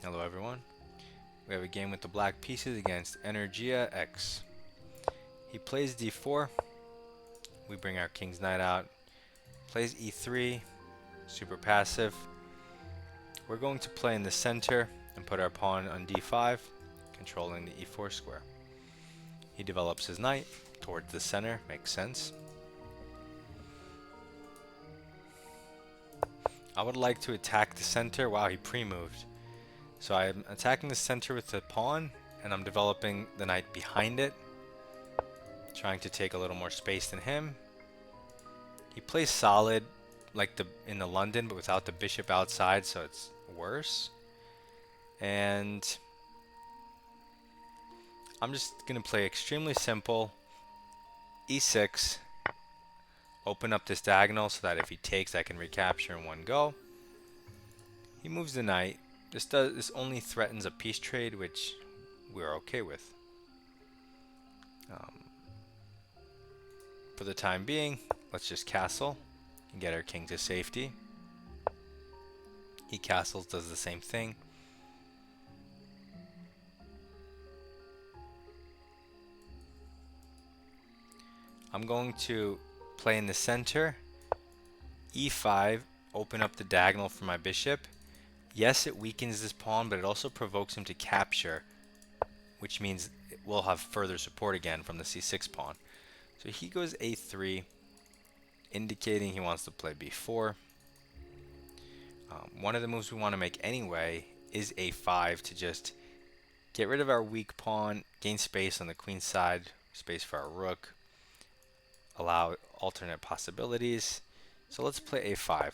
Hello everyone. We have a game with the black pieces against Energia X. He plays d4. We bring our king's knight out. Plays e3. Super passive. We're going to play in the center and put our pawn on d5, controlling the e4 square. He develops his knight towards the center. Makes sense. I would like to attack the center. Wow, he pre-moved. So I'm attacking the center with the pawn, and I'm developing the knight behind it, trying to take a little more space than him. He plays solid, like in the London, but without the bishop outside, so it's worse. And I'm just gonna play extremely simple. e6, open up this diagonal so that if he takes, I can recapture in one go. He moves the knight. This only threatens a piece trade, which we're okay with. For the time being, let's just castle and get our king to safety. He castles, does the same thing. I'm going to play in the center, e5, open up the diagonal for my bishop. Yes, it weakens this pawn, but it also provokes him to capture, which means we'll have further support again from the c6 pawn. So he goes a3, indicating he wants to play b4. One of the moves we want to make anyway is a5 to just get rid of our weak pawn, gain space on the queen side, space for our rook, allow alternate possibilities. So let's play a5.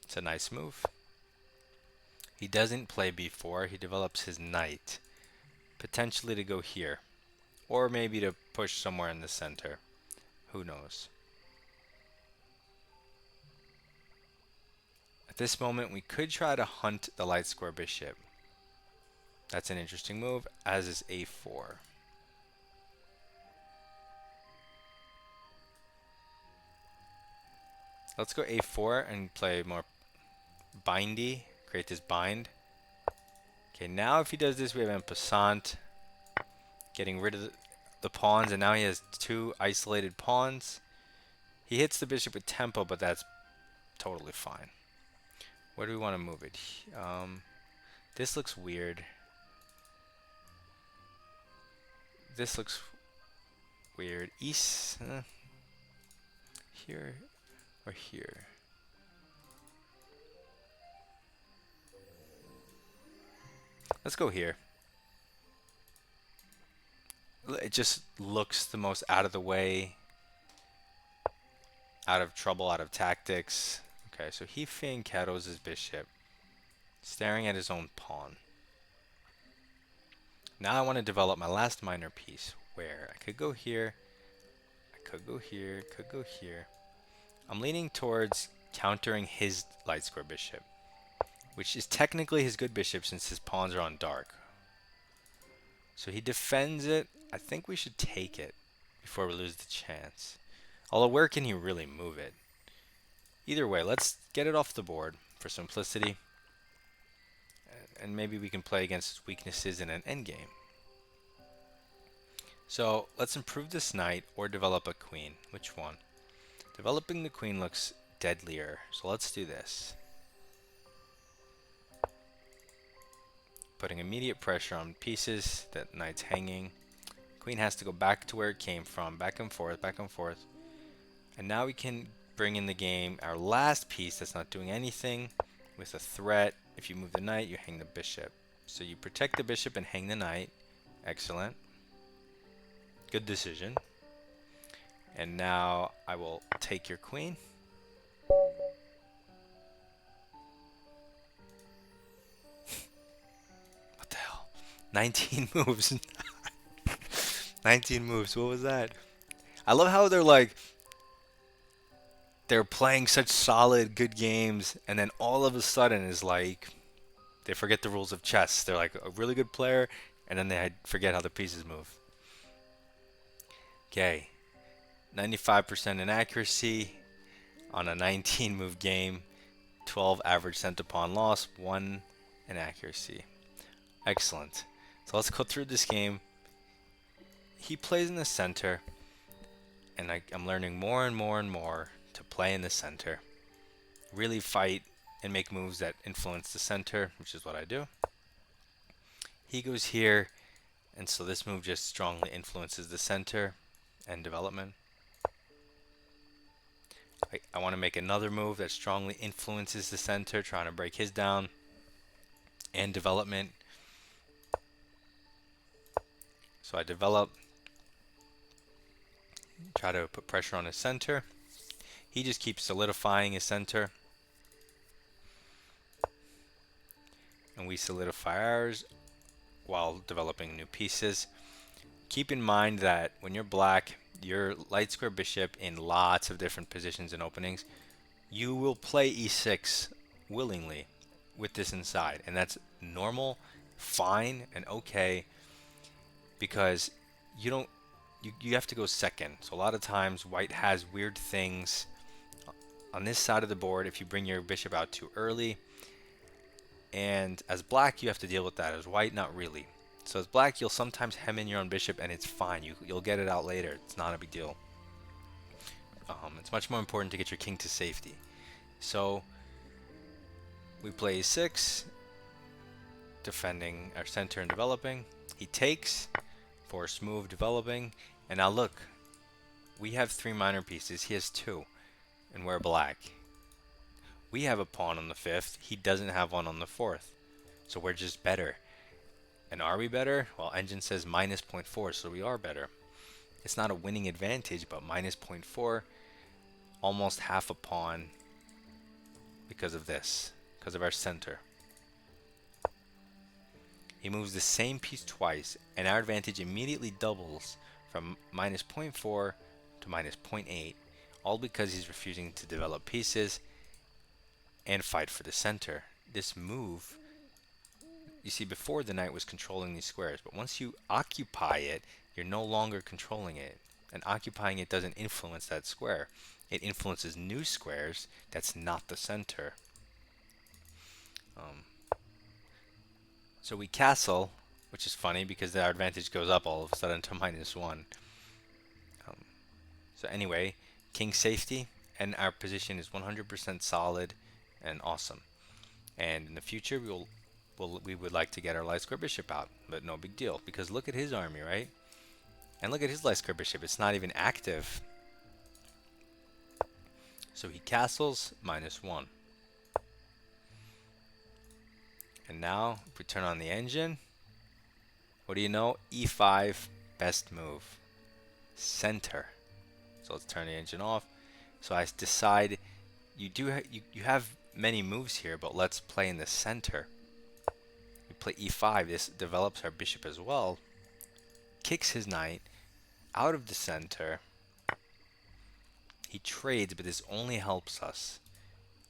It's a nice move. He doesn't play b4. He develops his knight, potentially to go here, or maybe to push somewhere in the center. Who knows? At this moment, we could try to hunt the light square bishop. That's an interesting move, as is a4. Let's go a4 and play more bindy, create this bind. Okay, now if he does this, we have en passant, getting rid of the pawns, and now he has two isolated pawns. He hits the bishop with tempo, but that's totally fine. Where do we want to move it? This looks weird. This looks weird. East, here or here. Let's go here. It just looks the most out of the way, out of trouble, out of tactics. Okay, so he fianchettos his bishop, staring at his own pawn. Now I want to develop my last minor piece, where I could go here, I could go here, could go here. I'm leaning towards countering his light square bishop, which is technically his good bishop since his pawns are on dark. So he defends it. I think we should take it before we lose the chance. Although where can he really move it? Either way, let's get it off the board for simplicity. And maybe we can play against his weaknesses in an endgame. So let's improve this knight or develop a queen. Which one? Developing the queen looks deadlier. So let's do this. Putting immediate pressure on pieces. That knight's hanging. Queen has to go back to where it came from. Back and forth, back and forth. And now we can bring in the game our last piece that's not doing anything with a threat. If you move the knight, you hang the bishop. So you protect the bishop and hang the knight. Excellent. Good decision. And now I will take your queen. What the hell? 19 moves. 19 moves. What was that? I love how they're playing such solid, good games, and then all of a sudden is like they forget the rules of chess. They're like a really good player, and then they forget how the pieces move. Okay, 95% inaccuracy on a 19 move game. 12 average center pawn loss, 1 inaccuracy. Excellent. So let's go through this game. He plays in the center, and I'm learning more and more and more to play in the center. Really fight and make moves that influence the center, which is what I do. He goes here, and so this move just strongly influences the center and development. I want to make another move that strongly influences the center, trying to break his down and development. So I develop, try to put pressure on his center. He just keeps solidifying his center. And we solidify ours while developing new pieces. Keep in mind that when you're black, your light square bishop in lots of different positions and openings, you will play e6 willingly with this inside, and that's normal, fine, and okay, because you have to go second. So a lot of times white has weird things on this side of the board if you bring your bishop out too early, and as black you have to deal with that. As white, not really. So as black, you'll sometimes hem in your own bishop, and it's fine. You'll get it out later. It's not a big deal. It's much more important to get your king to safety. So we play e6, defending our center and developing. He takes, force move, developing, and now look, we have 3 minor pieces. He has 2, and we're black. We have a pawn on the 5th. He doesn't have one on the 4th. So we're just better. And are we better? Well, engine says minus 0.4, so we are better. It's not a winning advantage, but minus 0.4, almost half a pawn because of this, because of our center. He moves the same piece twice, and our advantage immediately doubles from minus 0.4 to minus 0.8, all because he's refusing to develop pieces and fight for the center. This move, you see, before the knight was controlling these squares, but once you occupy it, you're no longer controlling it. And occupying it doesn't influence that square. It influences new squares. That's not the center. So we castle, which is funny because our advantage goes up all of a sudden to minus 1. So anyway, king safety, and our position is 100% solid and awesome. And in the future, we would like to get our light square bishop out, but no big deal, because look at his army, right? And look at his light square bishop. It's not even active. So he castles, minus 1. And now, if we turn on the engine, what do you know? E5, best move. Center. So let's turn the engine off. So I decide you have many moves here, but let's play in the center. We play e5. This develops our bishop as well. Kicks his knight out of the center. He trades, but this only helps us.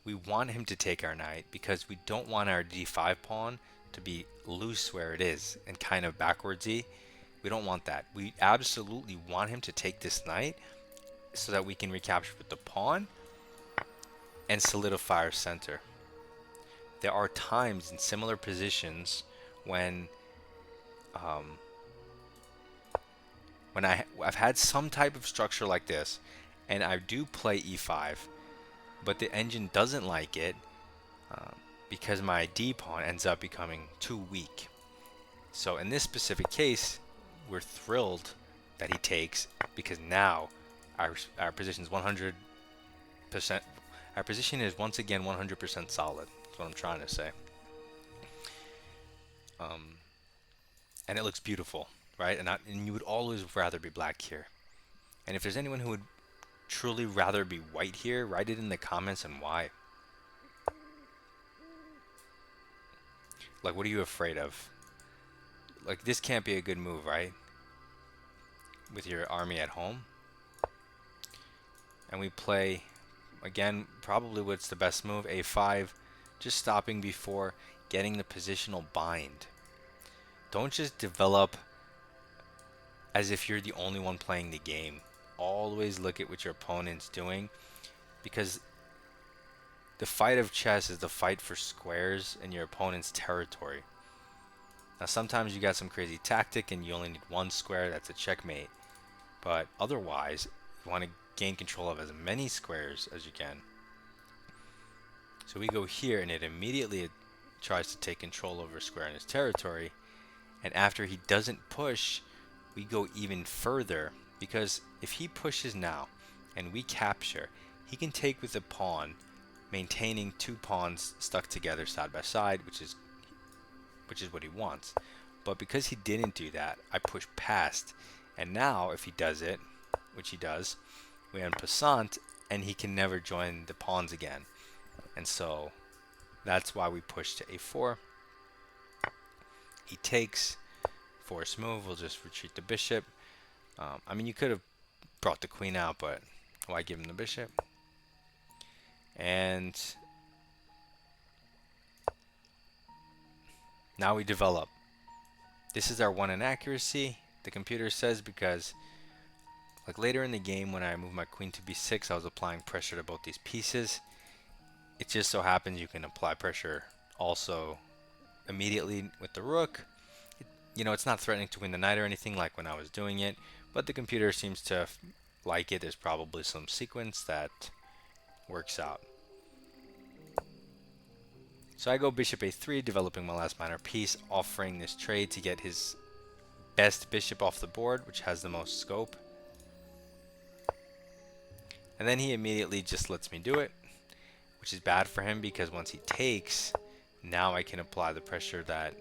We want him to take our knight because we don't want our d5 pawn to be loose where it is and kind of backwardsy. We don't want that. We absolutely want him to take this knight so that we can recapture with the pawn and solidify our center. There are times in similar positions when I've had some type of structure like this, and I do play e5, but the engine doesn't like it because my d pawn ends up becoming too weak. So in this specific case, we're thrilled that he takes, because now our position is 100%. Our position is once again 100% solid. That's what I'm trying to say. And it looks beautiful, right? And you would always rather be black here. And if there's anyone who would truly rather be white here, write it in the comments and why. Like, what are you afraid of? Like, this can't be a good move, right? With your army at home. And we play, again, probably what's the best move, a5, just stopping before getting the positional bind. Don't just develop as if you're the only one playing the game. Always look at what your opponent's doing, because the fight of chess is the fight for squares in your opponent's territory. Now sometimes you got some crazy tactic and you only need one square, that's a checkmate. But otherwise, you want to gain control of as many squares as you can. So we go here and it immediately tries to take control over a square in his territory. And after he doesn't push, we go even further, because if he pushes now and we capture, he can take with a pawn, maintaining two pawns stuck together side by side, which is what he wants. But because he didn't do that, I push past, and now if he does it, which he does, we en passant, and he can never join the pawns again. And so that's why we push to a4. He takes, force move, we'll just retreat the bishop. I mean, you could have brought the queen out, but why give him the bishop? And now we develop. This is our one inaccuracy, the computer says, because like later in the game when I moved my queen to b6, I was applying pressure to both these pieces. It just so happens you can apply pressure also immediately with the rook. You know, it's not threatening to win the knight or anything like when I was doing it, but the computer seems to like it. There's probably some sequence that works out. So I go bishop a3, developing my last minor piece, offering this trade to get his best bishop off the board, which has the most scope. And then he immediately just lets me do it, which is bad for him because once he takes, now I can apply the pressure that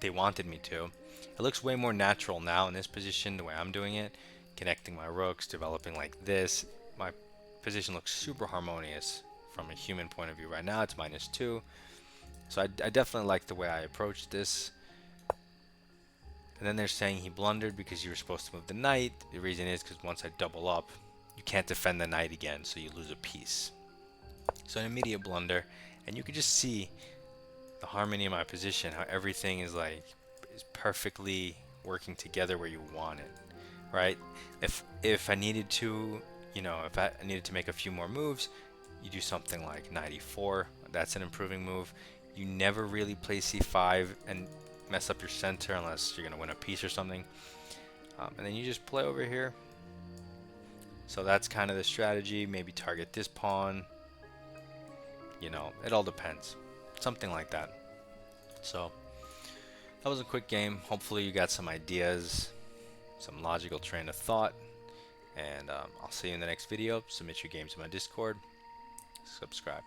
they wanted me to. It looks way more natural now in this position, the way I'm doing it, connecting my rooks, developing like this. My position looks super harmonious from a human point of view. Right now it's -2, so I definitely like the way I approached this. And then they're saying he blundered because you were supposed to move the knight. The reason is because once I double up, you can't defend the knight again, so you lose a piece. So an immediate blunder, and you can just see the harmony of my position, how everything is perfectly working together where you want it, right? If I needed to, if I needed to make a few more moves, you do something like knight e4. That's an improving move. You never really play c5 and mess up your center unless you're gonna win a piece or something. And then you just play over here. So that's kind of the strategy. Maybe target this pawn. It all depends. Something like that. So that was a quick game. Hopefully you got some ideas, some logical train of thought, and I'll see you in the next video. Submit your games in my Discord. Subscribe.